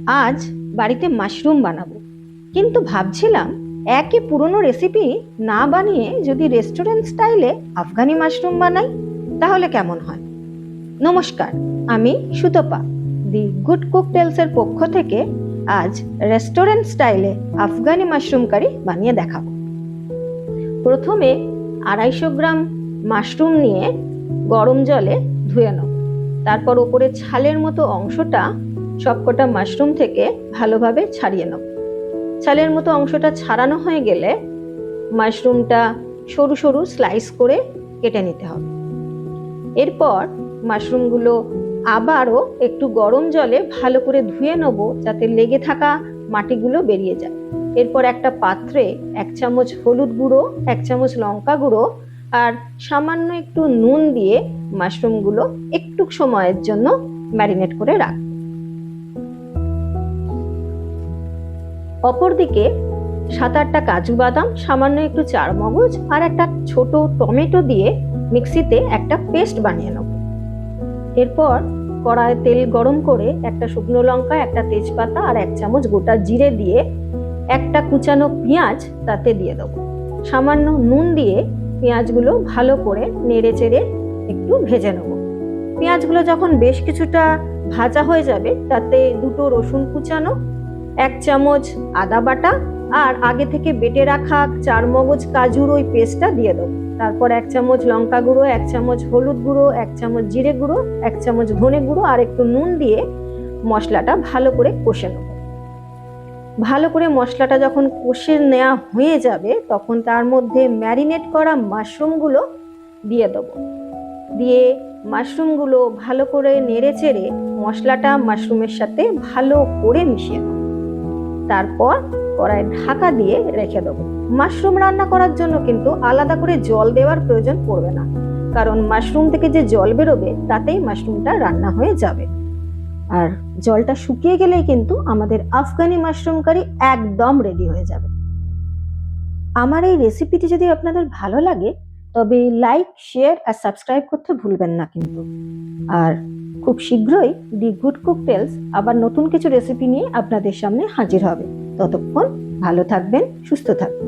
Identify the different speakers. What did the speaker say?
Speaker 1: আজ বাড়িতে মাশরুম বানাবো, কিন্তু ভাবছিলাম একই পুরনো রেসিপি না বানিয়ে যদি রেস্টুরেন্ট স্টাইলে আফগানি মাশরুম বানাই তাহলে কেমন হয়। নমস্কার, আমি সুতপা, দি গুড কুক টেলসের পক্ষ থেকে আজ রেস্টুরেন্ট স্টাইলে আফগানি মাশরুম কারি বানিয়ে দেখাবো। প্রথমে 250 গ্রাম মাশরুম নিয়ে গরম জলে ধুয়ে নেব। তারপর ওপরে ছালের মতো অংশটা সবকটা মাশরুম থেকে ভালোভাবে ছাড়িয়ে নেব। ছালের মতো অংশটা ছাড়ানো হয়ে গেলে মাশরুমটা সরু সরু স্লাইস করে কেটে নিতে হবে। এরপর মাশরুমগুলো আবারও একটু গরম জলে ভালো করে ধুয়ে নেব, যাতে লেগে থাকা মাটিগুলো বেরিয়ে যায়। এরপর একটা পাত্রে 1 চামচ হলুদ গুঁড়ো, 1 চামচ লঙ্কা গুঁড়ো আর সামান্য একটু নুন দিয়ে মাশরুমগুলো একটু সময়ের জন্য ম্যারিনেট করে রাখ। অপরদিকে 7-8টা কাজু বাদাম, সামান্য একটু চারমগজ আর একটা ছোট টমেটো দিয়ে মিক্সিতে একটা পেস্ট বানিয়ে নেব। এরপর কড়াইয়ে তেল গরম করে একটা শুকনো লঙ্কা, একটা তেজপাতা আর 1 চামচ গোটা জিরে দিয়ে একটা কুচানো পেঁয়াজ তাতে দিয়ে দেবো। সামান্য নুন দিয়ে পেঁয়াজগুলো ভালো করে নেড়ে চেড়ে একটু ভেজে নেব। পেঁয়াজগুলো যখন বেশ কিছুটা ভাজা হয়ে যাবে, তাতে 2টো রসুন কুচানো, 1 চামচ আদা বাটা আর আগে থেকে বেটে রাখা চারমগজ কাজুর ওই পেস্টটা দিয়ে দেবো। তারপর 1 চামচ লঙ্কা গুঁড়ো, 1 চামচ হলুদ গুঁড়ো, 1 চামচ জিরে গুঁড়ো, 1 চামচ ধনে গুঁড়ো আর একটু নুন দিয়ে মশলাটা ভালো করে কষে নেব। ভালো করে মশলাটা যখন কষে নেওয়া হয়ে যাবে, তখন তার মধ্যে ম্যারিনেট করা মাশরুমগুলো দিয়ে দেবো। দিয়ে মাশরুমগুলো ভালো করে নেড়ে চেড়ে মশলাটা মাশরুমের সাথে ভালো করে মিশিয়ে নেব। তারপর কড়াইয়ে ঢাকা দিয়ে রেখে দেবো। মাশরুম রান্না করার জন্য কিন্তু আলাদা করে জল দেওয়ার প্রয়োজন পড়বে না, কারণ মাশরুম থেকে যে জল বেরোবে তাতেই মাশরুমটা রান্না হয়ে যাবে। আর জলটা শুকিয়ে গেলেই কিন্তু আমাদের আফগানি মাশরুম কারি একদম রেডি হয়ে যাবে। আমার এই রেসিপিটি যদি আপনাদের ভালো লাগে তবে লাইক, শেয়ার আর সাবস্ক্রাইব করতে ভুলবেন না কিন্তু। আর খুব শীঘ্রই দি গুড কুক টেলস আবার নতুন কিছু রেসিপি নিয়ে আপনাদের সামনে হাজির হবে। ততক্ষণ ভালো থাকবেন, সুস্থ থাকবেন।